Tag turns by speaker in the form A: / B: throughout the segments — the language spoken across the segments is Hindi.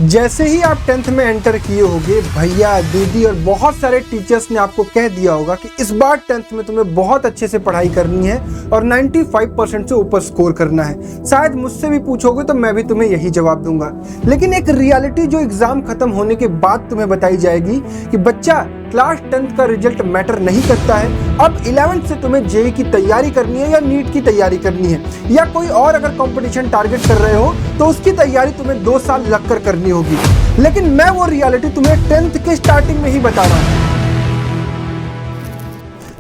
A: जैसे ही आप 10th में एंटर किए होगे, भैया दीदी और बहुत सारे टीचर्स ने आपको कह दिया होगा कि इस बार 10th में तुम्हें बहुत अच्छे से पढ़ाई करनी है और 95% से ऊपर स्कोर करना है। शायद मुझसे भी पूछोगे तो मैं भी तुम्हें यही जवाब दूंगा, लेकिन एक रियलिटी जो एग्जाम खत्म होने के बाद तुम्हें बताई जाएगी कि बच्चा क्लास 10th का रिजल्ट मैटर नहीं करता है। अब 11th से तुम्हें जेई की तैयारी करनी है या नीट की तैयारी करनी है या कोई और अगर कंपटीशन टारगेट कर रहे हो तो उसकी तैयारी तुम्हें 2 साल लगकर करनी होगी। लेकिन मैं वो रियलिटी तुम्हें 10th के स्टार्टिंग में ही बता रहा हूं।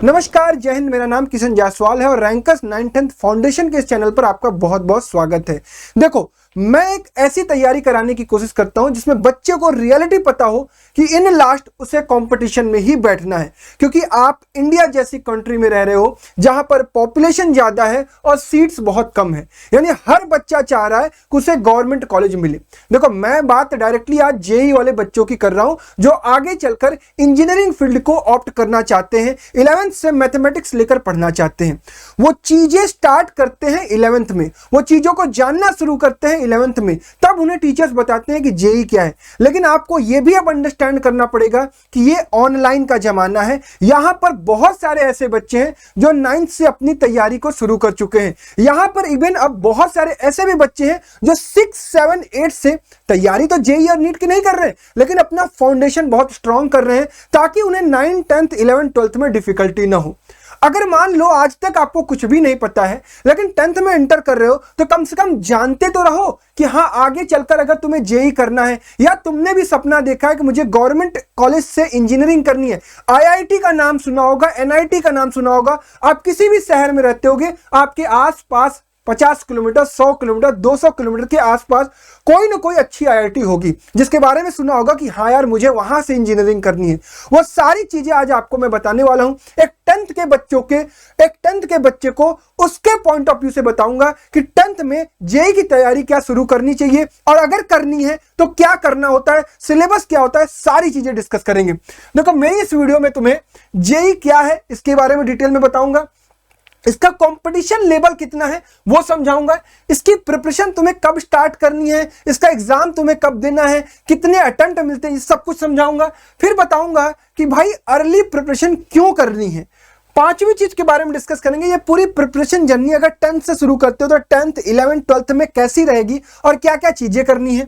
A: नमस्कार, जय हिंद। मेरा नाम किशन जायसवाल है और रैंकर्स 9th फाउंडेशन के इस चैनल पर आपका बहुत बहुत स्वागत है। देखो, मैं एक ऐसी तैयारी कराने की कोशिश करता हूं जिसमें बच्चे को रियलिटी पता हो कि इन लास्ट उसे कंपटीशन में ही बैठना है, क्योंकि आप इंडिया जैसी कंट्री में रह रहे हो जहां पर पॉपुलेशन ज्यादा है और सीट्स बहुत कम है। यानी हर बच्चा चाह रहा है कि उसे गवर्नमेंट कॉलेज मिले। देखो, मैं बात डायरेक्टली आज जेई वाले बच्चों की कर रहा हूं जो आगे चलकर इंजीनियरिंग फील्ड को ऑप्ट करना चाहते हैं, 11th से मैथमेटिक्स लेकर पढ़ना चाहते हैं। वो चीजें स्टार्ट करते हैं 11th में, वो चीजों को जानना शुरू करते हैं 11th में, तब उन्हें टीचर्स बताते हैं कि जेई क्या है। लेकिन आपको यह भी अब अंडरस्टैंड करना पड़ेगा कि ये ऑनलाइन का जमाना है। यहां पर बहुत सारे ऐसे बच्चे हैं जो 9th से अपनी तैयारी को शुरू कर चुके हैं। यहां पर इवन अब बहुत सारे ऐसे भी बच्चे हैं जो 6, 7, 8 से तैयारी तो जेई और नीट की नहीं कर रहे, लेकिन अपना फाउंडेशन बहुत स्ट्रांग कर रहे हैं ताकि उन्हें 9, 10th, 11th, 12th में डिफिकल्टी ना हो। अगर मान लो आज तक आपको कुछ भी नहीं पता है लेकिन 10th में एंटर कर रहे हो तो कम से कम जानते तो रहो कि हाँ, आगे चलकर अगर तुम्हें जेई करना है या तुमने भी सपना देखा है कि मुझे गवर्नमेंट कॉलेज से इंजीनियरिंग करनी है। आईआईटी का नाम सुना होगा, एनआईटी का नाम सुना होगा। आप किसी भी शहर में रहते होगे, आपके आसपास 50 किलोमीटर, 100 किलोमीटर, 200 किलोमीटर के आसपास कोई ना कोई अच्छी आईआईटी होगी जिसके बारे में सुना होगा कि हाँ यार, मुझे वहां से इंजीनियरिंग करनी है। वो सारी चीजें आज आपको मैं बताने वाला हूं। एक 10th के बच्चे को उसके पॉइंट ऑफ व्यू से बताऊंगा कि 10th में जेई की तैयारी क्या शुरू करनी चाहिए और अगर करनी है तो क्या करना होता है, सिलेबस क्या होता है, सारी चीजें डिस्कस करेंगे। देखो, मैं इस वीडियो में तुम्हें जेई क्या है इसके बारे में डिटेल में बताऊंगा, इसका कंपटीशन लेवल कितना है वो समझाऊंगा, इसकी प्रिपरेशन तुम्हें कब स्टार्ट करनी है, इसका एग्जाम तुम्हें कब देना है, कितने अटेम्प्ट मिलते हैं, ये सब कुछ समझाऊंगा। फिर बताऊंगा कि भाई अर्ली प्रिपरेशन क्यों करनी है। 5वीं चीज के बारे में डिस्कस करेंगे। ये पूरी प्रिपरेशन जर्नी अगर 10th से शुरू करते हो तो 10th, 11th, 12th में कैसी रहेगी और क्या क्या चीजें करनी है,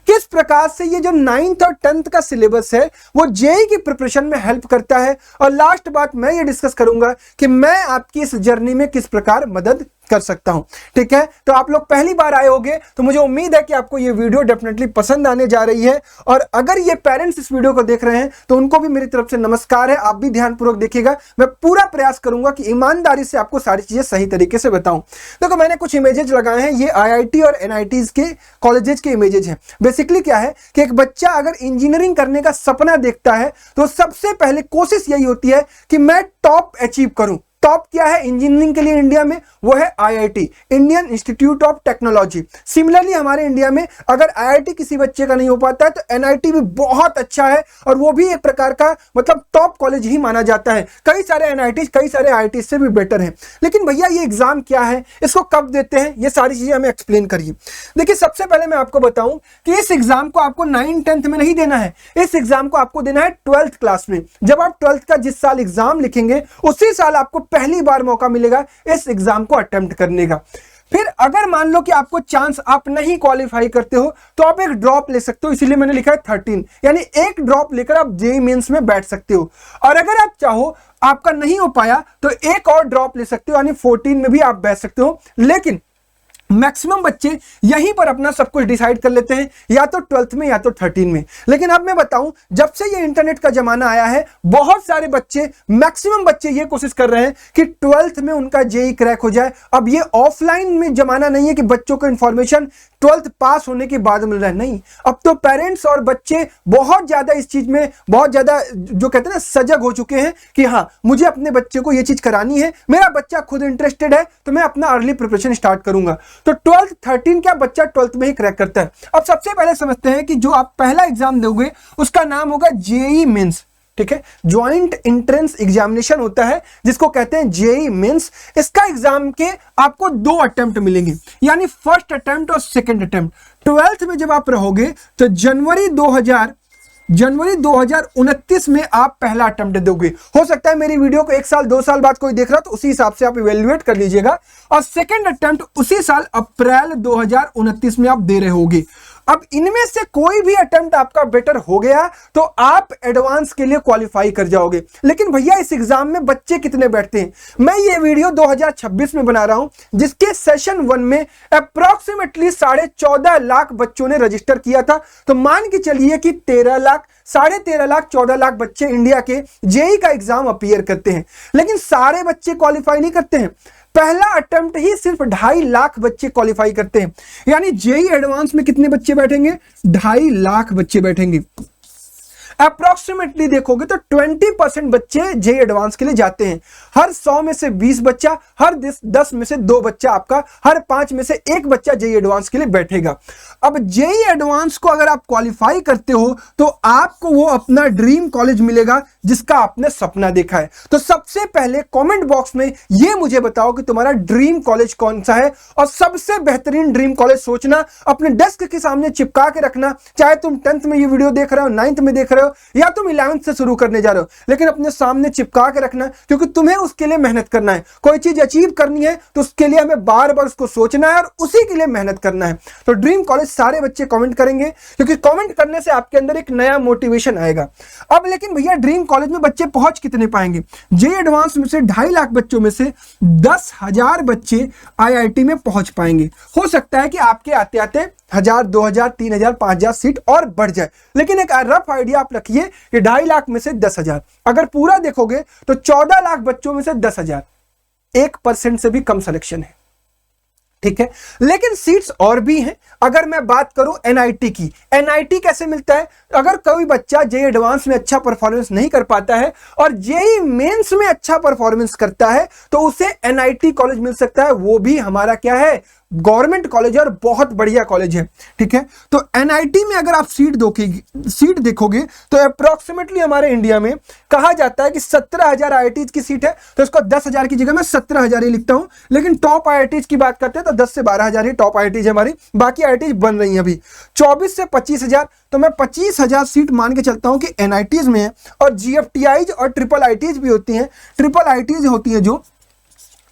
A: किस प्रकार से ये जो 9th और 10th का सिलेबस है वो जेई की प्रिपरेशन में हेल्प करता है। और लास्ट बात मैं ये डिस्कस करूंगा कि मैं आपकी इस जर्नी में किस प्रकार मदद कर सकता हूं। ठीक है, तो आप लोग पहली बार आए होंगे तो मुझे उम्मीद है कि आपको ये वीडियो डेफिनेटली पसंद आने जा रही है। और अगर ये पेरेंट्स इस वीडियो को देख रहे हैं तो उनको भी मेरी तरफ से नमस्कार है। आप भी ध्यानपूर्वक देखिएगा। मैं पूरा प्रयास करूंगा कि ईमानदारी से आपको सारी चीजें सही तरीके से बताऊं। देखो, मैंने कुछ इमेजेस लगाए हैं, ये आईआईटी और एनआईटीज के कॉलेजेस के इमेजेस हैं। बेसिकली क्या है कि एक बच्चा अगर इंजीनियरिंग करने का सपना देखता है तो सबसे पहले कोशिश यही होती है कि मैं टॉप अचीव करूं। टॉप क्या है इंजीनियरिंग के लिए इंडिया में? वो है IIT, Indian institute of technology. Similarly हमारे इंडिया में अगर आईआईटी किसी बच्चे का नहीं हो पाता है तो एनआईटी भी बहुत अच्छा है और वो भी एक प्रकार का मतलब टॉप कॉलेज ही माना जाता है। कई सारे एनआईटी, कई सारे आईआईटी से भी बेटर है। लेकिन भैया ये एग्जाम क्या है, इसको कब देते हैं, ये सारी चीजें हमें एक्सप्लेन करिए। देखिए, सबसे पहले मैं आपको बताऊं कि इस एग्जाम को आपको 9, 10th में नहीं देना है। इस एग्जाम को आपको देना है 12th क्लास में। जब आप 12th का जिस साल एग्जाम लिखेंगे उसी साल आपको पहली बार मौका मिलेगा इस एग्जाम को अटेम्प्ट करने का। फिर अगर मान लो कि आपको चांस आप नहीं क्वालिफाई करते हो तो आप एक ड्रॉप ले सकते हो, इसीलिए मैंने लिखा है 13, यानी एक ड्रॉप लेकर आप जेईई मेंस में बैठ सकते हो। और अगर आप चाहो आपका नहीं हो पाया तो एक और ड्रॉप ले सकते हो, यानी 14 में भी आप बैठ सकते हो। लेकिन मैक्सिमम बच्चे यहीं पर अपना सब कुछ डिसाइड कर लेते हैं, या तो 12th में या तो 13 में। लेकिन अब मैं बताऊं, जब से ये इंटरनेट का जमाना आया है बहुत सारे बच्चे, मैक्सिमम बच्चे ये कोशिश कर रहे हैं कि 12th में उनका जेईई क्रैक हो जाए। अब ये ऑफलाइन में जमाना नहीं है कि बच्चों को इंफॉर्मेशन 12th पास होने के बाद मिल रहा है, नहीं। अब तो पेरेंट्स और बच्चे बहुत ज्यादा इस चीज में बहुत ज्यादा जो कहते हैं ना सजग हो चुके हैं कि हाँ, मुझे अपने बच्चे को ये चीज करानी है, मेरा बच्चा खुद इंटरेस्टेड है तो मैं अपना अर्ली प्रिपरेशन स्टार्ट करूंगा। तो 12th, 13 क्या बच्चा 12th में ही क्रैक करता है। अब सबसे पहले समझते हैं कि जो आप पहला एग्जाम दोगे उसका नाम होगा जेईई मेंस। ठीक है, ज्वाइंट एंट्रेंस एग्जामिनेशन होता है जिसको कहते हैं जेईई मेंस। इसका एग्जाम के आपको 2 अटेम्प्ट मिलेंगे, यानी फर्स्ट अटेम्प्ट और सेकंड अटेम्प्ट। 12th में जब आप रहोगे तो जनवरी 2029 में आप पहला अटेम्प्ट दोगे। हो सकता है मेरी वीडियो को 1 साल 2 साल बाद कोई देख रहा हो, तो उसी हिसाब से आप इवेल्युएट कर लीजिएगा। और सेकंड अटेम्प्ट उसी साल अप्रैल 2029 में आप दे रहे होगे। अब इनमें से कोई भी अटेम्प्ट आपका बेटर हो गया तो आप एडवांस के लिए क्वालिफाई कर जाओगे। लेकिन भैया इस एग्जाम में बच्चे कितने बैठते हैं? मैं ये वीडियो 2026 में बना रहा हूं, जिसके सेशन 1 में अप्रॉक्सीमेटली 14.5 लाख बच्चों ने रजिस्टर किया था। तो मान के चलिए कि 13 लाख, 13.5 लाख, 14 लाख बच्चे इंडिया के जेई का एग्जाम अपीयर करते हैं, लेकिन सारे बच्चे क्वालिफाई नहीं करते हैं। पहला अटेम्प्ट ही सिर्फ 2.5 लाख बच्चे क्वालिफाई करते हैं। यानी जेई एडवांस में कितने बच्चे बैठेंगे? 2.5 लाख बच्चे बैठेंगे। अप्रोक्सीमेटली देखोगे तो 20% बच्चे जेई एडवांस के लिए जाते हैं। हर 100 में से 20 बच्चा, हर 10 में से 2 बच्चा आपका, हर 5 में से 1 बच्चा जेई एडवांस के लिए बैठेगा। अब जेई एडवांस को अगर आप क्वालिफाई करते हो तो आपको वो अपना ड्रीम कॉलेज मिलेगा जिसका आपने सपना देखा है। तो सबसे पहले कमेंट बॉक्स में ये मुझे बताओ कि तुम्हारा ड्रीम कॉलेज कौन सा है, और सबसे बेहतरीन ड्रीम कॉलेज सोचना, अपने डेस्क के सामने चिपका के रखना। चाहे तुम 10th में ये वीडियो देख रहे हो, 9th में देख रहे हो, या तुम 11th से शुरू करने जा रहे हो, लेकिन अपने सामने चिपका के रखना, क्योंकि तुम्हें उसके लिए मेहनत करना है। कोई चीज अचीव करनी है तो उसके लिए हमें बार बार उसको सोचना है और उसी के लिए मेहनत करना है। तो ड्रीम कॉलेज सारे बच्चे कमेंट करेंगे, क्योंकि कमेंट करने से आपके अंदर एक नया मोटिवेशन आएगा। अब लेकिन भैया ड्रीम कॉलेज में बच्चे पहुंच कितने पाएंगे? जेई एडवांस में से 2.5 लाख बच्चों में से 10,000 बच्चे आईआईटी में पहुंच पाएंगे। हो सकता है कि आपके आते आते 1000, 2000, 3000, 5000 सीट और बढ़ जाए, लेकिन एक रफ आइडिया आप रखिए कि 2.5 लाख में से 10,000, अगर पूरा देखोगे तो 14 लाख बच्चों में से 10,000, 1% से भी कम सिलेक्शन है। ठीक है, लेकिन सीट्स और भी हैं। अगर मैं बात करूं एनआईटी की, एनआईटी कैसे मिलता है? अगर कोई बच्चा जेई एडवांस में अच्छा परफॉर्मेंस नहीं कर पाता है और जेई मेंस में अच्छा परफॉर्मेंस करता है तो उसे एनआईटी कॉलेज मिल सकता है। वो भी हमारा क्या है? गवर्नमेंट कॉलेज है और बहुत बढ़िया कॉलेज है। ठीक है, तो एनआईटी में अगर आप सीट देखोगे तो अप्रोक्सीमेटली हमारे इंडिया में कहा जाता है कि 17,000 आईआईटीज की सीट है, तो इसको 10,000 की जगह मैं 17,000 ही लिखता हूं। लेकिन टॉप आईआईटीज की बात करते हैं तो 10 से 12,000 ही टॉप आईआईटीज हमारी, बाकी आईआईटीज बन रही हैं अभी। 24 से 25,000, तो मैं 25,000 सीट मान के चलता हूं कि एनआईटीज में है। और जीएफटीआईज और ट्रिपल आईटीज भी होती हैं। ट्रिपल आईटीज होती है जो,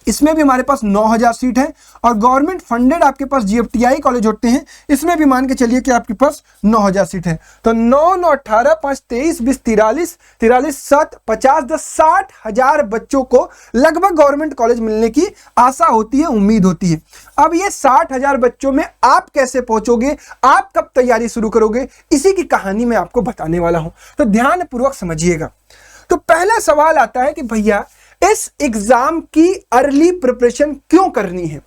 A: इसमें भी हमारे पास 9,000 सीट है। और गवर्नमेंट फंडेड आपके पास जीएफटीआई कॉलेज होते हैं, इसमें भी मान के चलिए कि आपके पास 9,000 सीट है। तो 9, 9, 18, 5, 23, 20, 43, 43, 7, 50, 10, 60,000 बच्चों को लगभग गवर्नमेंट कॉलेज मिलने की आशा होती है, उम्मीद होती है। अब ये 60,000 बच्चों में आप कैसे पहुंचोगे, आप कब तैयारी शुरू करोगे, इसी की कहानी मैं आपको बताने वाला हूं। तो ध्यानपूर्वक समझिएगा। तो पहला सवाल आता है कि भैया इस एग्जाम की अर्ली प्रिपरेशन क्यों करनी है?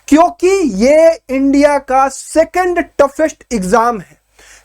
A: क्योंकि ये इंडिया का सेकंड टफेस्ट एग्जाम है,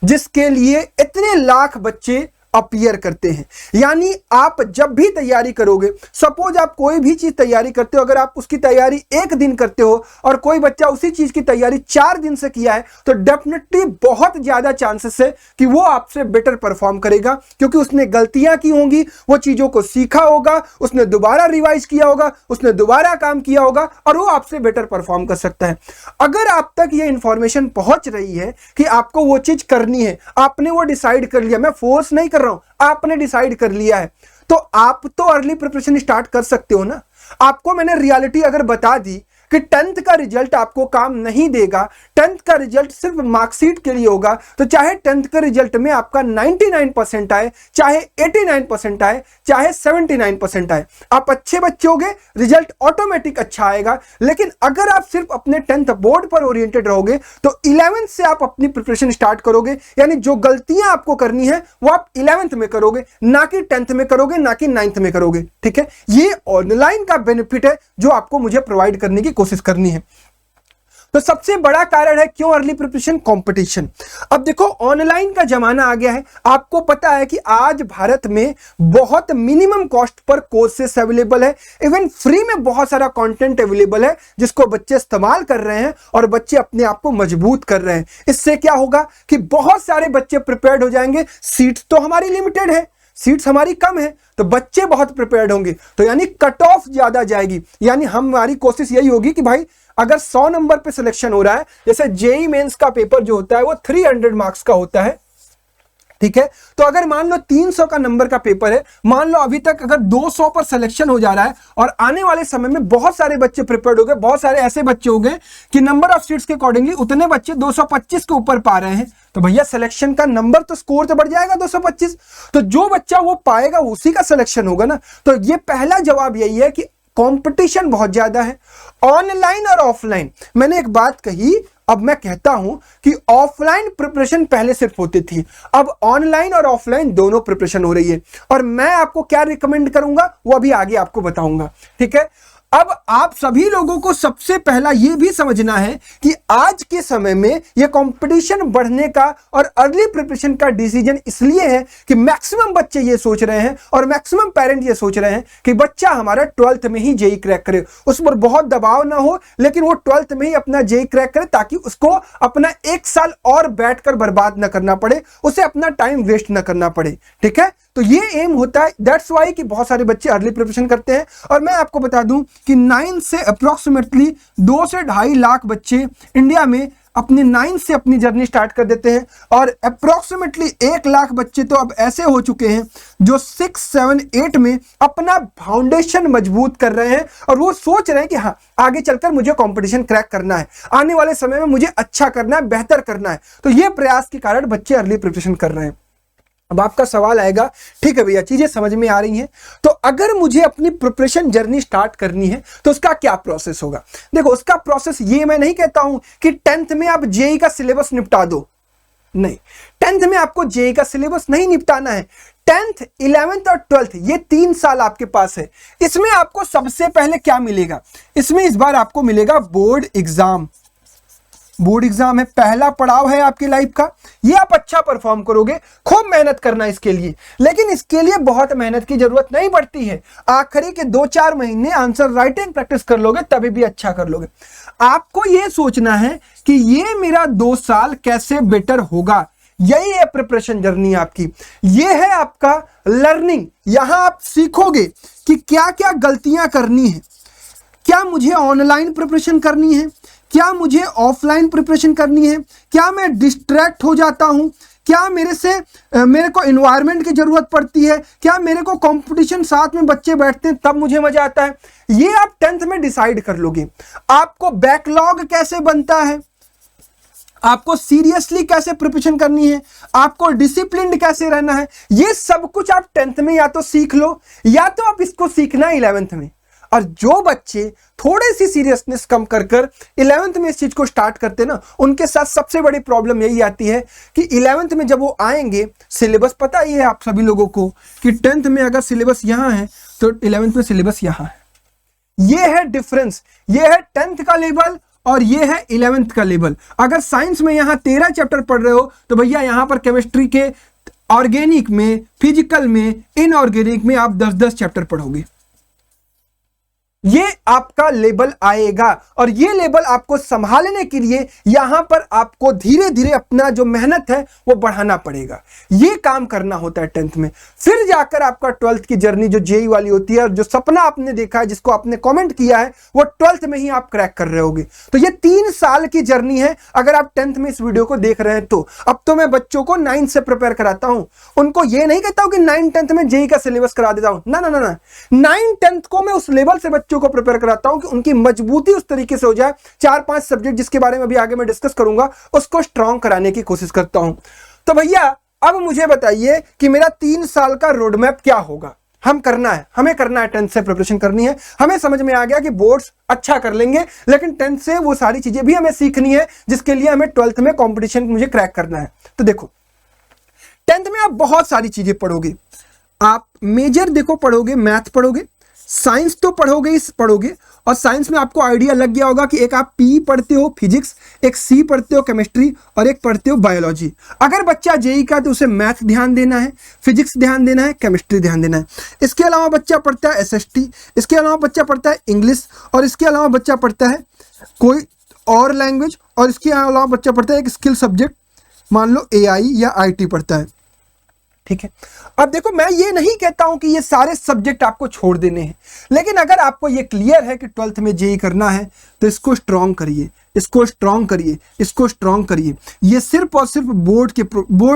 A: जिसके लिए इतने लाख बच्चे अपीयर करते हैं। यानी आप जब भी तैयारी करोगे, सपोज आप कोई भी चीज तैयारी करते हो, अगर आप उसकी तैयारी 1 दिन करते हो और कोई बच्चा उसी चीज की तैयारी 4 दिन से किया है, तो डेफिनेटली बहुत ज्यादा चांसेस है कि वो आपसे बेटर परफॉर्म करेगा, क्योंकि उसने गलतियां की होंगी, वो चीजों को सीखा होगा, उसने दोबारा रिवाइज किया होगा, उसने दोबारा काम किया होगा और वो आपसे बेटर परफॉर्म कर सकता है। अगर आप तक ये इंफॉर्मेशन पहुंच रही है कि आपको वो चीज करनी है, आपने वो डिसाइड कर लिया, मैं फोर्स नहीं कर रहा हूं, आपने डिसाइड कर लिया है, तो आप तो अर्ली प्रिपरेशन स्टार्ट कर सकते हो ना। आपको मैंने रियलिटी अगर बता दी कि 10th का रिजल्ट आपको काम नहीं देगा, 10th का रिजल्ट सिर्फ मार्कशीट के लिए होगा, तो चाहे 10th के रिजल्ट में आपका 99% आए, चाहे 89% आए, चाहे 79% आए, आप अच्छे बच्चे होगे, रिजल्ट ऑटोमेटिक अच्छा आएगा। लेकिन अगर आप सिर्फ अपने 10th बोर्ड पर ओरिएंटेड रहोगे तो 11th से आप अपनी प्रिपरेशन स्टार्ट करोगे। यानी जो गलतियां आपको करनी है वो आप 11th में करोगे, ना कि 10th में करोगे, ना कि 9th में करोगे। ठीक है, ये ऑनलाइन का बेनिफिट है जो आपको मुझे प्रोवाइड करने की कोशिश करनी है। तो सबसे बड़ा कारण है क्यों अर्ली प्रिपरेशन, कंपटीशन। अब देखो ऑनलाइन का जमाना आ गया है। आपको पता है कि आज भारत में बहुत minimum cost per courses available है, इवन फ्री में बहुत सारा कंटेंट अवेलेबल है जिसको बच्चे इस्तेमाल कर रहे हैं और बच्चे अपने आप को मजबूत कर रहे हैं। इससे क्या होगा कि बहुत सारे बच्चे प्रिपेयर्ड हो जाएंगे। सीट्स तो हमारी लिमिटेड है, सीट्स हमारी कम है तो बच्चे बहुत प्रिपेयर्ड होंगे, तो यानी कट ऑफ ज्यादा जाएगी। यानी हमारी कोशिश यही होगी कि भाई अगर 100 नंबर पे सिलेक्शन हो रहा है, जैसे जेई मेंस का पेपर जो होता है वो 300 मार्क्स का होता है, ठीक है, तो अगर मान लो 300 का नंबर का पेपर है, मान लो अभी तक अगर 200 पर सिलेक्शन हो जा रहा है और आने वाले समय में बहुत सारे बच्चे प्रिपेयर्ड हो गए, बहुत सारे ऐसे बच्चे हो गए कि नंबर ऑफ सीट्स के अकॉर्डिंगली उतने बच्चे 225 के ऊपर पा रहे हैं, तो भैया सिलेक्शन का नंबर तो स्कोर तो बढ़ जाएगा 225, तो जो बच्चा वो पाएगा उसी का सिलेक्शन होगा ना। तो ये पहला जवाब यही है कि कंपटीशन बहुत ज्यादा है ऑनलाइन और ऑफलाइन। मैंने एक बात कही, अब मैं कहता हूं कि ऑफलाइन प्रिपरेशन पहले सिर्फ होती थी, अब ऑनलाइन और ऑफलाइन दोनों प्रिपरेशन हो रही है, और मैं आपको क्या रिकमेंड करूंगा वो अभी आगे आपको बताऊंगा, ठीक है। अब आप सभी लोगों को सबसे पहला यह भी समझना है कि आज के समय में यह कंपटीशन बढ़ने का और अर्ली प्रिपरेशन का डिसीजन इसलिए है कि मैक्सिमम बच्चे ये सोच रहे हैं और मैक्सिमम पेरेंट ये सोच रहे हैं कि बच्चा हमारा 12th में ही जेई क्रैक करे, उस पर बहुत दबाव ना हो, लेकिन वो 12th में ही अपना जेई क्रैक करे ताकि उसको अपना 1 साल और बैठकर बर्बाद ना करना पड़े, उसे अपना टाइम वेस्ट ना करना पड़े, ठीक है। तो ये एम होता है, दैट्स वाई कि बहुत सारे बच्चे अर्ली प्रिपरेशन करते हैं। और मैं आपको बता दूं कि 9 से अप्रोक्सीमेटली 2 से 2.5 लाख बच्चे इंडिया में अपने 9 से अपनी जर्नी स्टार्ट कर देते हैं, और अप्रोक्सीमेटली 1 लाख बच्चे तो अब ऐसे हो चुके हैं जो 6, 7, 8 में अपना फाउंडेशन मजबूत कर रहे हैं और वो सोच रहे हैं कि हाँ आगे चलकर मुझे कंपटीशन क्रैक करना है, आने वाले समय में मुझे अच्छा करना है, बेहतर करना है। तो ये प्रयास के कारण बच्चे अर्ली प्रिपरेशन कर रहे हैं। अब आपका सवाल आएगा, ठीक है भैया चीजें समझ में आ रही हैं, तो अगर मुझे अपनी प्रिपरेशन जर्नी स्टार्ट करनी है तो उसका क्या प्रोसेस होगा? देखो उसका प्रोसेस ये मैं नहीं कहता हूं कि 10th में आप जेई का सिलेबस निपटा दो, नहीं, 10th में आपको जेई का सिलेबस नहीं निपटाना है। 10th, 11th और 12th ये 3 साल आपके पास है। इसमें आपको सबसे पहले क्या मिलेगा? इसमें इस बार आपको मिलेगा बोर्ड एग्जाम। बोर्ड एग्जाम है, पहला पड़ाव है आपकी लाइफ का, ये आप अच्छा परफॉर्म करोगे, खूब मेहनत करना इसके लिए, लेकिन इसके लिए बहुत मेहनत की जरूरत नहीं पड़ती है। आखिरी के 2-4 महीने आंसर राइटिंग प्रैक्टिस कर लोगे तभी भी अच्छा कर लोगे। आपको ये सोचना है कि ये मेरा 2 साल कैसे बेटर होगा, यही है प्रिपरेशन जर्नी आपकी, ये है आपका लर्निंग। यहां आप सीखोगे कि क्या क्या गलतियां करनी है, क्या मुझे ऑनलाइन प्रिपरेशन करनी है, क्या मुझे ऑफलाइन प्रिपरेशन करनी है, क्या मैं डिस्ट्रैक्ट हो जाता हूं, क्या मेरे को एनवायरनमेंट की जरूरत पड़ती है, क्या मेरे को कंपटीशन साथ में बच्चे बैठते हैं तब मुझे मजा आता है। ये आप 10th में डिसाइड कर लोगे। आपको बैकलॉग कैसे बनता है, आपको सीरियसली कैसे प्रिपरेशन करनी है, आपको डिसिप्लिन्ड कैसे रहना है, ये सब कुछ आप 10th में या तो सीख लो या तो आप इसको सीखना 11th में। और जो बच्चे थोड़े सी सीरियसनेस कम कर 11th में इस चीज को स्टार्ट करते ना, उनके साथ सबसे बड़ी प्रॉब्लम यही आती है कि 11th में जब वो आएंगे, सिलेबस पता ही है आप सभी लोगों को कि 10th में अगर सिलेबस यहां है तो 11th में सिलेबस यहां है। ये है डिफरेंस, ये है 10th का लेवल और ये है 11th का लेवल। अगर साइंस में यहां 13 चैप्टर पढ़ रहे हो तो भैया यहां पर केमिस्ट्री के ऑर्गेनिक में, फिजिकल में, इनऑर्गेनिक में आप 10-10 चैप्टर पढ़ोगे। ये आपका लेवल आएगा और ये लेवल आपको संभालने के लिए यहां पर आपको धीरे धीरे अपना जो मेहनत है वो बढ़ाना पड़ेगा। ये काम करना होता है 10th में, फिर जाकर आपका 12th की जर्नी जो जेई वाली होती है और जो सपना आपने देखा है, जिसको आपने कमेंट किया है, वो 12th में ही आप क्रैक कर रहे होगे। तो ये 3 साल की जर्नी है। अगर आप 10th में इस वीडियो को देख रहे हैं तो अब तो मैं बच्चों को 9 से प्रिपेयर कराता हूं, उनको ये नहीं कहता हूं कि 9-10th में जेई का सिलेबस करा देता हूं, ना ना ना ना, 9-10th को मैं उस लेवल से बच्चों को प्रिपेयर कराता हूं कि उनकी मजबूती उस तरीके से हो जाए, 4-5 सब्जेक्ट जिसके बारे में अभी आगे मैं डिस्कस करूंगा उसको स्ट्रॉन्ग कराने की कोशिश करता हूं। तो भैया अब मुझे बताइए कि मेरा 3 साल का रोड मैप क्या होगा। हमें करना है 10th से प्रिपरेशन करनी है। हमें समझ में आ गया कि बोर्ड्स अच्छा कर लेंगे, लेकिन 10th से वो सारी चीजें भी हमें सीखनी है जिसके लिए हमें 12th में कंपटीशन मुझे क्रैक करना है। तो देखो 10th में आप बहुत सारी चीजें पढ़ोगे। आप मेजर देखो पढ़ोगे, मैथ पढ़ोगे, साइंस तो पढ़ोगे और साइंस में आपको आइडिया लग गया होगा कि एक आप पी पढ़ते हो फिजिक्स, एक सी पढ़ते हो केमिस्ट्री और एक पढ़ते हो बायोलॉजी। अगर बच्चा जेई का तो उसे मैथ ध्यान देना है, फिजिक्स ध्यान देना है, केमिस्ट्री ध्यान देना है। इसके अलावा बच्चा पढ़ता है एसएसटी, इसके अलावा बच्चा पढ़ता है इंग्लिश, और इसके अलावा बच्चा पढ़ता है कोई और लैंग्वेज, और इसके अलावा बच्चा पढ़ता है एक स्किल सब्जेक्ट, मान लो एआई या आईटी पढ़ता है। ठीक है। अब देखो, मैं ये नहीं कहता हूं कि ये सारे सब्जेक्ट आपको छोड़ देने हैं, लेकिन अगर आपको ये क्लियर है कि 12th में जेई करना है तो इसको स्ट्रॉन्ग करिए, इसको स्ट्रॉन्ग करिए, इसको स्ट्रॉन्ग करिए। ये सिर्फ और सिर्फ बोर्ड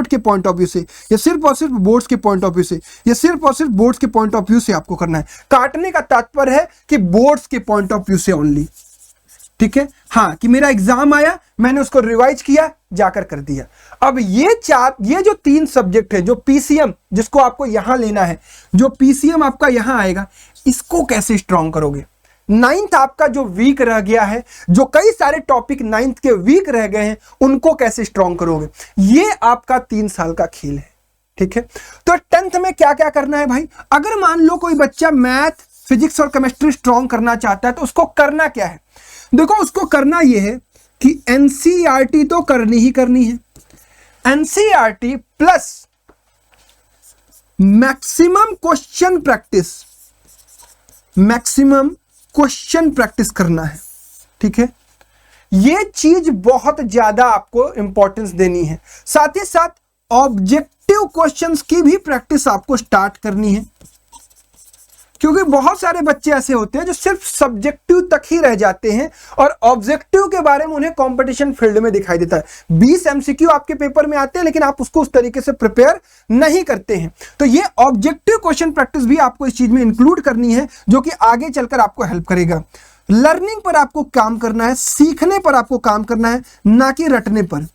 A: के पॉइंट ऑफ व्यू से, ये सिर्फ और सिर्फ बोर्ड्स के पॉइंट ऑफ व्यू से, ये सिर्फ और सिर्फ बोर्ड्स के पॉइंट ऑफ व्यू से आपको करना है। काटने का तात्पर्य है कि बोर्ड्स के पॉइंट ऑफ व्यू से ओनली, ठीक है। हाँ, कि मेरा एग्जाम आया, मैंने उसको रिवाइज किया, जाकर कर दिया। अब ये जो 3 सब्जेक्ट है, जो पीसीएम जिसको आपको यहां लेना है, जो पीसीएम आपका यहां आएगा, इसको कैसे स्ट्रॉन्ग करोगे? 9th आपका जो वीक रह गया है, जो कई सारे टॉपिक 9th के वीक रह गए हैं, उनको कैसे स्ट्रॉन्ग करोगे? ये आपका 3 साल का खेल है, ठीक है। तो 10th में क्या क्या करना है भाई? अगर मान लो कोई बच्चा मैथ, फिजिक्स और केमिस्ट्री स्ट्रॉन्ग करना चाहता है तो उसको करना क्या है? देखो, उसको करना यह है कि एनसीईआरटी तो करनी ही करनी है। NCERT plus maximum question practice, maximum question practice करना है, ठीक है। यह चीज बहुत ज्यादा आपको इंपॉर्टेंस देनी है। साथ ही साथ ऑब्जेक्टिव क्वेश्चंस की भी प्रैक्टिस आपको स्टार्ट करनी है, क्योंकि बहुत सारे बच्चे ऐसे होते हैं जो सिर्फ सब्जेक्टिव तक ही रह जाते हैं और ऑब्जेक्टिव के बारे में उन्हें कंपटीशन फील्ड में दिखाई देता है। 20 एमसीक्यू आपके पेपर में आते हैं, लेकिन आप उसको उस तरीके से प्रिपेयर नहीं करते हैं। तो ये ऑब्जेक्टिव क्वेश्चन प्रैक्टिस भी आपको इस चीज में इंक्लूड करनी है, जो कि आगे चलकर आपको हेल्प करेगा। लर्निंग पर आपको काम करना है, सीखने पर आपको काम करना है, ना कि रटने पर।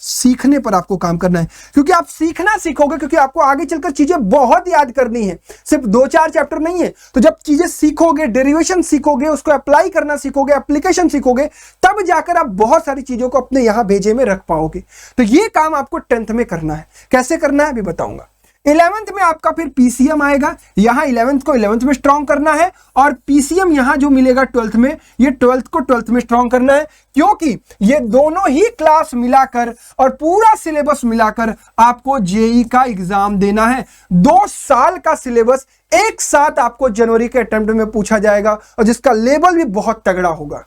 A: सीखने पर आपको काम करना है, क्योंकि आप सीखना सीखोगे, क्योंकि आपको आगे चलकर चीजें बहुत याद करनी है, सिर्फ 2-4 चैप्टर नहीं है। तो जब चीजें सीखोगे, डेरिवेशन सीखोगे, उसको अप्लाई करना सीखोगे, एप्लीकेशन सीखोगे, तब जाकर आप बहुत सारी चीजों को अपने यहां भेजे में रख पाओगे। तो ये काम आपको 10th में करना है। कैसे करना है अभी बताऊंगा। 11th में आपका फिर पीसीएम आएगा। यहां 11th को 11th में स्ट्रॉन्ग करना है, और पीसीएम यहां जो मिलेगा 12th में, ये 12th को 12th में स्ट्रॉन्ग करना है, क्योंकि ये दोनों ही क्लास मिलाकर और पूरा सिलेबस मिलाकर आपको जेई का एग्जाम देना है। 2 साल का सिलेबस एक साथ आपको जनवरी के अटेम्प्ट में पूछा जाएगा, और जिसका लेवल भी बहुत तगड़ा होगा।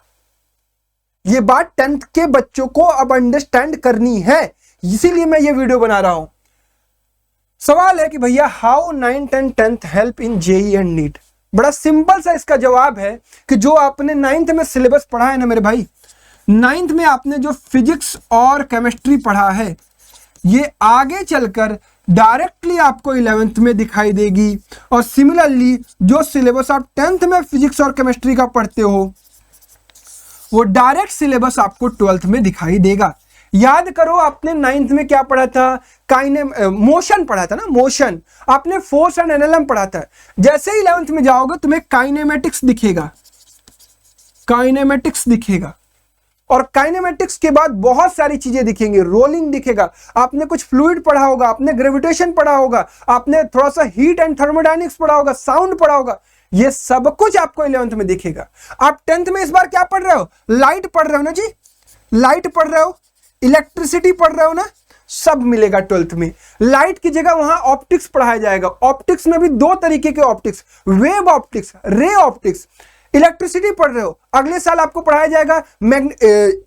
A: ये बात 10th के बच्चों को अब अंडरस्टैंड करनी है, इसीलिए मैं ये वीडियो बना रहा हूं। सवाल है कि भैया how 9th and 10th help in JEE and NEET? बड़ा सिंपल सा इसका जवाब है कि जो आपने 9th में सिलेबस पढ़ा है ना मेरे भाई, 9th में आपने जो फिजिक्स और केमिस्ट्री पढ़ा है, ये आगे चलकर डायरेक्टली आपको 11th में दिखाई देगी। और सिमिलरली जो सिलेबस आप 10th में फिजिक्स और केमिस्ट्री का पढ़ते हो, वो डायरेक्ट सिलेबस आपको 12th में दिखाई देगा। याद करो, आपने 9th में क्या पढ़ा था? मोशन पढ़ा था ना, मोशन। आपने फोर्स एंड एनएलएम पढ़ा था। जैसे ही 11th में जाओगे तुम्हें काइनेमेटिक्स दिखेगा, काइनेमेटिक्स दिखेगा, और काइनेमेटिक्स के बाद बहुत सारी चीजें दिखेंगी। रोलिंग दिखेगा, आपने कुछ फ्लूइड पढ़ा होगा, आपने ग्रेविटेशन पढ़ा होगा, आपने थोड़ा सा हीट एंड थर्मोडायनेमिक्स पढ़ा होगा, साउंड पढ़ा होगा। ये सब कुछ आपको 11th में दिखेगा। आप 10th में इस बार क्या पढ़ रहे हो? लाइट पढ़ रहे हो ना जी, लाइट पढ़ रहे हो, इलेक्ट्रिसिटी पढ़ रहे हो ना, सब मिलेगा 12th में। लाइट की जगह वहां ऑप्टिक्स पढ़ाया जाएगा। ऑप्टिक्स में भी 2 तरीके के optics, wave optics, ray optics. Electricity पढ़ रहे हो, अगले साल आपको पढ़ाया जाएगा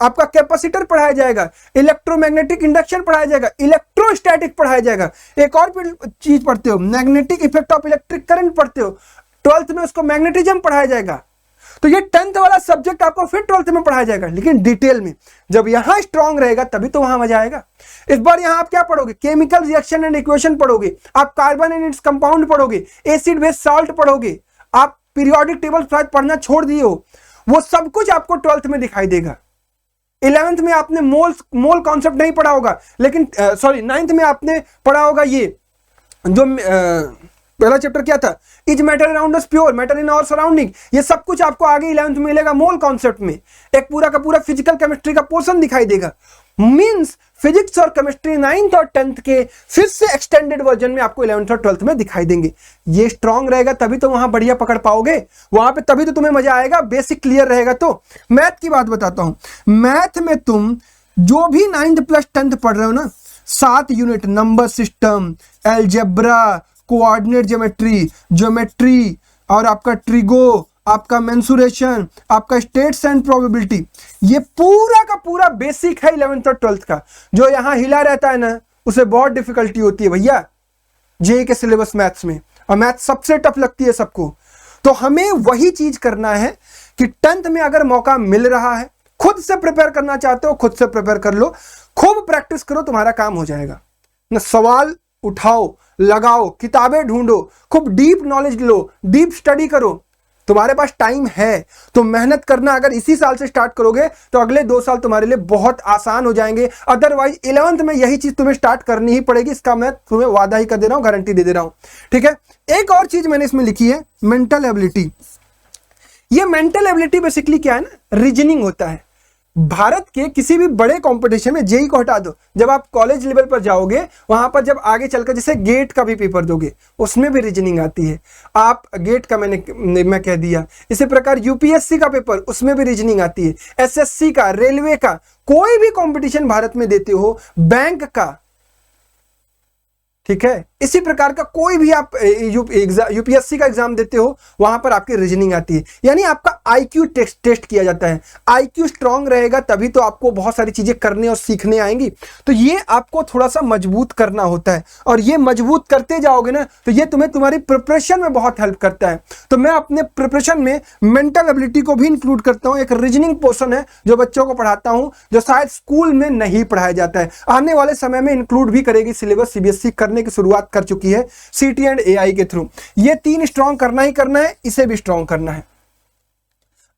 A: आपका कैपेसिटर पढ़ाया जाएगा, इलेक्ट्रोमैग्नेटिक इंडक्शन पढ़ाया जाएगा, इलेक्ट्रोस्टैटिक पढ़ाया जाएगा। एक और चीज पढ़ते हो, magnetic effect of electric current पढ़ते हो, 12th में उसको मैग्नेटिज्म पढ़ाया जाएगा। तो ये 10th वाला सब्जेक्ट आपको फिर 12th में पढ़ाया जाएगा, लेकिन डिटेल में। जब यहां स्ट्रांग रहेगा तभी तो वहां मजा आएगा। इस बार यहां आप क्या पढ़ोगे? केमिकल रिएक्शन एंड इक्वेशन पढ़ोगे, आप कार्बन एंड इट्स कंपाउंड पढ़ोगे, एसिड बेस सॉल्ट पढ़ोगे, आप पीरियोडिक टेबल शायद पढ़ना छोड़ दिए हो, वो सब कुछ आपको 12th में दिखाई देगा। 11th में आपने मोल कॉन्सेप्ट नहीं पढ़ा होगा, लेकिन 9th में आपने पढ़ा होगा ये जो पहला चैप्टर क्या था, is matter around us pure, matter in our surrounding. ये सब कुछ आपको आगे 11th में मिलेगा मोल कॉन्सेप्ट में। एक पूरा का पूरा फिजिकल केमिस्ट्री का पोर्शन दिखाई देगा। मींस फिजिक्स और केमिस्ट्री 9th और 10th के फिर से एक्सटेंडेड वर्जन में आपको 11th और 12th में दिखाई देंगे। ये स्ट्रांग रहेगा तभी तो वहां बढ़िया पकड़ पाओगे, वहां पे तभी तो तुम्हें मजा आएगा। बेसिक क्लियर रहेगा। तो मैथ की बात बताता हूं। मैथ में तुम जो भी 9th प्लस 10th पढ़ रहे हो ना, 7 unit, number system, algebra, coordinate geometry और आपका ट्रिगो, आपका मेंसुरेशन, आपका स्टेट्स एंड प्रोबेबिलिटी, ये पूरा का पूरा बेसिक है 11th और 12th का। जो यहां हिला रहता है ना, उसे बहुत डिफिकल्टी होती है भैया। जेईई के सिलेबस मैथ्स में, और मैथ्स सबसे टफ लगती है सबको। तो हमें वही चीज करना है कि 10th में अगर मौका मिल रहा है, खुद से प्रिपेयर करना चाहते हो खुद से प्रिपेयर कर लो, खूब प्रैक्टिस करो, तुम्हारा काम हो जाएगा ना। सवाल उठाओ, लगाओ, किताबें ढूंढो, खूब डीप नॉलेज लो, डीप स्टडी करो। तुम्हारे पास टाइम है तो मेहनत करना अगर इसी साल से स्टार्ट करोगे तो अगले 2 साल तुम्हारे लिए बहुत आसान हो जाएंगे। अदरवाइज 11th में यही चीज तुम्हें स्टार्ट करनी ही पड़ेगी, इसका मैं तुम्हें वादा ही कर दे रहा हूं, गारंटी दे रहा हूं, ठीक है। एक और चीज मैंने इसमें लिखी है, मेंटल एबिलिटी। ये मेंटल एबिलिटी बेसिकली क्या है ना, रीजनिंग होता है। भारत के किसी भी बड़े कंपटीशन में, जेईई को हटा दो, जब आप कॉलेज लेवल पर जाओगे वहां पर जब आगे चलकर जैसे गेट का भी पेपर दोगे उसमें भी रीजनिंग आती है। आप गेट का मैं कह दिया, इसी प्रकार यूपीएससी का पेपर उसमें भी रीजनिंग आती है, एसएससी का, रेलवे का, कोई भी कंपटीशन भारत में देते हो, बैंक का, ठीक है, इसी प्रकार का कोई भी आप यूपीएससी का एग्जाम देते हो वहां पर आपकी रीजनिंग आती है। यानी आपका आईक्यू टेस्ट किया जाता है। आईक्यू स्ट्रांग रहेगा तभी तो आपको बहुत सारी चीजें करने और सीखने आएंगी। तो ये आपको थोड़ा सा मजबूत करना होता है, और ये मजबूत करते जाओगे ना तो ये तुम्हें तुम्हारी प्रिपरेशन में बहुत हेल्प करता है। तो मैं अपने प्रिपरेशन में मेंटल एबिलिटी को भी इंक्लूड करता हूं। एक रीजनिंग पोर्शन है जो बच्चों को पढ़ाता हूं, जो शायद स्कूल में नहीं पढ़ाया जाता है, आने वाले समय में इंक्लूड भी करेगी सिलेबस सीबीएसई करने की शुरुआत कर चुकी है सीटी एंड एआई के थ्रू। ये 3 स्ट्रांग करना ही करना है, इसे भी स्ट्रांग करना है।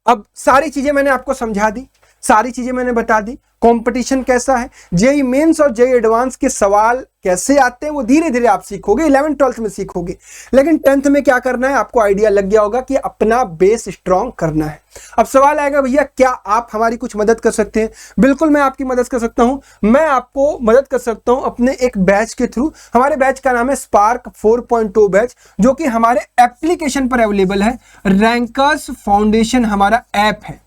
A: अब सारी चीजें मैंने आपको समझा दी, सारी चीजें मैंने बता दी। कंपटीशन कैसा है, जेईई मेंस और जेईई एडवांस के सवाल कैसे आते हैं वो धीरे धीरे आप सीखोगे, 11th 12th में सीखोगे। लेकिन 10th में क्या करना है आपको आइडिया लग गया होगा कि अपना बेस स्ट्रांग करना है। अब सवाल आएगा भैया क्या आप हमारी कुछ मदद कर सकते हैं? बिल्कुल मैं आपकी मदद कर सकता हूं। मैं आपको मदद कर सकता हूं अपने एक बैच के थ्रू। हमारे बैच का नाम है स्पार्क 4.0 बैच, जो कि हमारे एप्लीकेशन पर अवेलेबल है। रैंकर्स फाउंडेशन हमारा ऐप है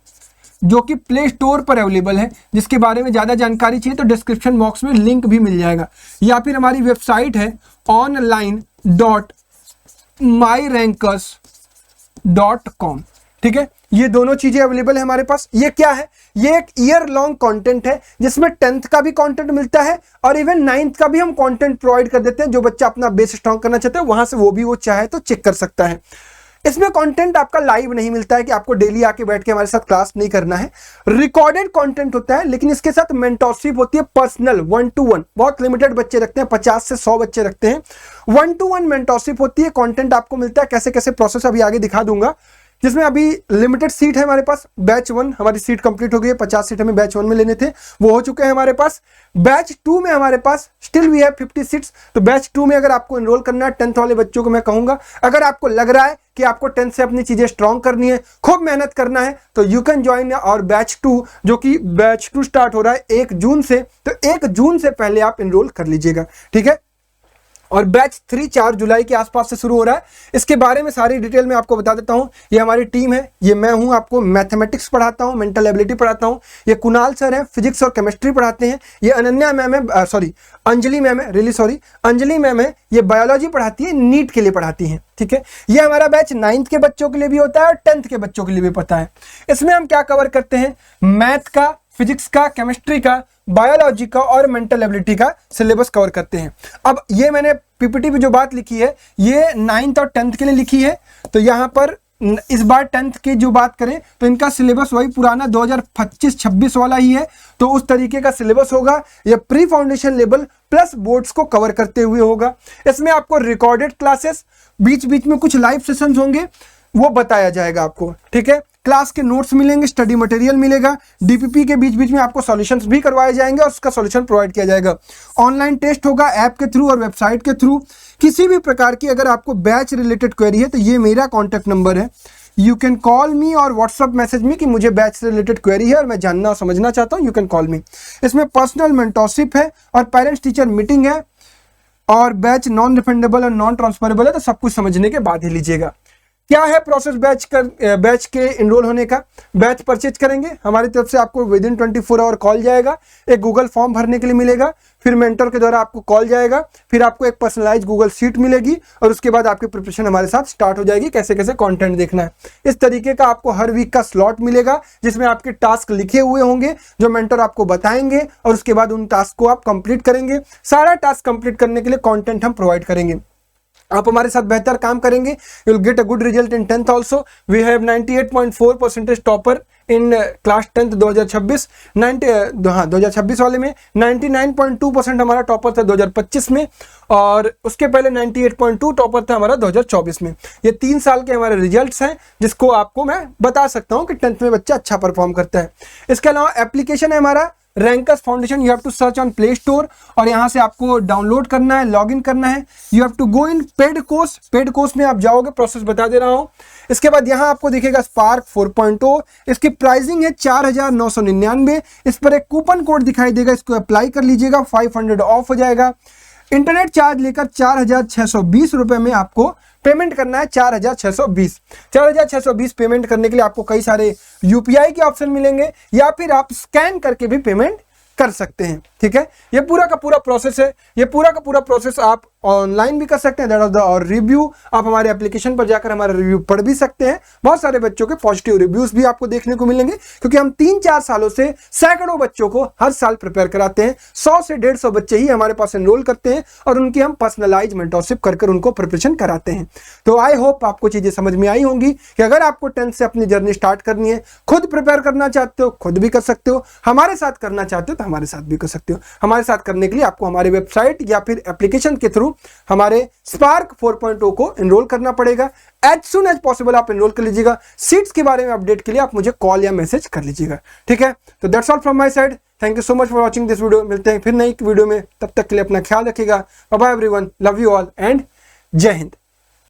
A: जो कि प्ले स्टोर पर अवेलेबल है। जिसके बारे में ज्यादा जानकारी चाहिए तो डिस्क्रिप्शन बॉक्स में लिंक भी मिल जाएगा, या फिर हमारी वेबसाइट है online.myrankers.com, ठीक है। ये दोनों चीजें अवेलेबल है हमारे पास। ये क्या है, ये एक ईयर लॉन्ग कंटेंट है जिसमें 10th का भी कंटेंट मिलता है और इवन 9th का भी हम कंटेंट प्रोवाइड कर देते हैं। जो बच्चा अपना बेस स्ट्रांग करना चाहते हैं वहां से वो चाहे तो चेक कर सकता है। इसमें कंटेंट आपका लाइव नहीं मिलता है कि आपको डेली आके बैठ के हमारे साथ क्लास नहीं करना है, रिकॉर्डेड कंटेंट होता है। लेकिन इसके साथ मेंटरशिप होती है, पर्सनल 1 to 1। बहुत लिमिटेड बच्चे रखते हैं, 50 से 100 बच्चे रखते हैं। 1 to 1 मेंटरशिप होती है। कंटेंट आपको मिलता है, कैसे कैसे प्रोसेस अभी आगे दिखा दूंगा। जिसमें अभी लिमिटेड सीट है हमारे पास। बैच 1 हमारी सीट कंप्लीट हो गई है, 50 सीट हमें बैच 1 में लेने थे, वो हो चुके हैं हमारे पास। बैच 2 में हमारे पास स्टिल वी हैव 50 सीट्स। तो बैच 2 में अगर आपको एनरोल करना है 10th वाले बच्चों को मैं कहूंगा, अगर आपको लग रहा है कि आपको 10th से अपनी चीजें स्ट्रांग करनी है, खूब मेहनत करना है, तो यू कैन ज्वाइन और बैच 2, जो कि बैच 2 स्टार्ट हो रहा है 1 जून से। तो 1 जून से पहले आप एनरोल कर लीजिएगा, ठीक है। और बैच 3 4 जुलाई के आसपास से शुरू हो रहा है। इसके बारे में सारी डिटेल में आपको बता देता हूं। ये हमारी टीम है, ये मैं हूं, आपको मैथमेटिक्स पढ़ाता हूं, मेंटल एबिलिटी पढ़ाता हूं। ये कुणाल सर हैं, फिजिक्स और केमिस्ट्री पढ़ाते हैं। ये अनन्या मैम है, अंजलि मैम है, अंजलि मैम है, ये बायोलॉजी पढ़ाती है, नीट के लिए पढ़ाती हैं, ठीक है। ये हमारा बैच 9th के बच्चों के लिए भी होता है और 10th के बच्चों के लिए भी पता है। इसमें हम क्या कवर करते हैं, मैथ का, फिजिक्स का, केमिस्ट्री का, बायोलॉजी का और मेंटल एबिलिटी का सिलेबस कवर करते हैं। अब ये मैंने पीपीटी पे जो बात लिखी है ये 9th और 10th के लिए लिखी है। तो यहाँ पर इस बार 10th की जो बात करें तो इनका सिलेबस वही पुराना 2025-26 वाला ही है। तो उस तरीके का सिलेबस होगा। ये pre foundation level plus boards को कवर करते हुए होगा। इसमें आपको रिकॉर्डेड क्लासेस, बीच बीच में कुछ लाइव सेशंस होंगे, वो बताया जाएगा आपको, ठीक है। क्लास के नोट्स मिलेंगे, स्टडी मटेरियल मिलेगा, डीपीपी के बीच बीच में आपको सॉल्यूशंस भी करवाए जाएंगे और उसका सॉल्यूशन प्रोवाइड किया जाएगा। ऑनलाइन टेस्ट होगा ऐप के थ्रू और वेबसाइट के थ्रू। किसी भी प्रकार की अगर आपको बैच रिलेटेड क्वेरी है तो ये मेरा कॉन्टैक्ट नंबर है, यू कैन कॉल मी और व्हाट्सअप मैसेज मी कि मुझे बैच से रिलेटेड क्वेरी है और मैं जानना और समझना चाहता हूँ, यू कैन कॉल मी। इसमें पर्सनल मेंटरशिप है और पेरेंट्स टीचर मीटिंग है और बैच नॉन रिफंडेबल और नॉन ट्रांसफरेबल है। तो सब कुछ समझने के बाद ही लीजिएगा। क्या है प्रोसेस बैच के इनरोल होने का। बैच परचेज करेंगे हमारी तरफ से आपको विद इन 24 आवर कॉल जाएगा, एक गूगल फॉर्म भरने के लिए मिलेगा, फिर मेंटर के द्वारा आपको कॉल जाएगा, फिर आपको एक पर्सनलाइज गूगल शीट मिलेगी और उसके बाद आपकी प्रिपरेशन हमारे साथ स्टार्ट हो जाएगी, कैसे कैसे कंटेंट देखना है। इस तरीके का आपको हर वीक का स्लॉट मिलेगा जिसमें आपके टास्क लिखे हुए होंगे जो मेंटर आपको बताएंगे और उसके बाद उन टास्क को आप कंप्लीट करेंगे। सारा टास्क कंप्लीट करने के लिए कंटेंट हम प्रोवाइड करेंगे। आप हमारे साथ बेहतर काम करेंगे, you will get a good result in 10th also. We have 98.4% topper in class 10th 2026। 2026 वाले में 99.2% हमारा टॉपर था 2025 में, और उसके पहले 98.2 टॉपर था हमारा 2024 में। ये 3 साल के हमारे रिजल्ट्स हैं जिसको आपको मैं बता सकता हूँ कि 10th में बच्चा अच्छा परफॉर्म करता है। इसके अलावा एप्लीकेशन है हमारा Rankers Foundation, you have to search on Play Store और यहाँ से आपको डाउनलोड करना है, लॉगिन करना है। You have to go in paid course, paid course में आप जाओगे, प्रोसेस बता दे रहा हूँ। इसके बाद यहाँ आपको दिखेगा स्पार्क 4.0, इसकी प्राइसिंग है 4,999। इस पर एक कूपन कोड दिखाई देगा, इसको अप्लाई कर लीजिएगा, 500 ऑफ हो जाएगा। इंटरनेट चार्ज लेकर 4,620 रुपये में आपको पेमेंट करना है। 4,620 पेमेंट करने के लिए आपको कई सारे यूपीआई के ऑप्शन मिलेंगे, या फिर आप स्कैन करके भी पेमेंट कर सकते हैं। ठीक है, ये पूरा का पूरा प्रोसेस है। ये पूरा का पूरा प्रोसेस आप ऑनलाइन भी कर सकते हैं, दैट ऑफ द और रिव्यू आप हमारे एप्लीकेशन पर जाकर हमारा रिव्यू पढ़ भी सकते हैं। बहुत सारे बच्चों के पॉजिटिव रिव्यूज भी आपको देखने को मिलेंगे, क्योंकि हम 3-4 सालों से सैकड़ों बच्चों को हर साल प्रिपेयर कराते हैं। 100 से 150 बच्चे ही हमारे पास एनरोल करते हैं और उनकी हम पर्सनलाइज मेंटरशिप कर उनको प्रिपरेशन कराते हैं। तो आई होप आपको चीजें समझ में आई होंगी कि अगर आपको 10th से अपनी जर्नी स्टार्ट करनी है, खुद प्रिपेयर करना चाहते हो खुद भी कर सकते हो, हमारे साथ करना चाहते हो तो हमारे साथ भी कर सकते हो। हमारे साथ करने के लिए आपको हमारे वेबसाइट या फिर एप्लीकेशन के थ्रू हमारे स्पार्क 4.0 को एनरोल करना पड़ेगा। एज सुन एज पॉसिबल आप एनरोल कर लीजिएगा। सीट्स के बारे में अपडेट के लिए आप मुझे कॉल या मैसेज कर लीजिएगा। ठीक है, तो that's all from my side. Thank you so much for watching this video. मिलते हैं फिर नई वीडियो में, तब तक के लिए अपना ख्याल रखिएगा। Bye bye everyone, love you all and जय हिंद।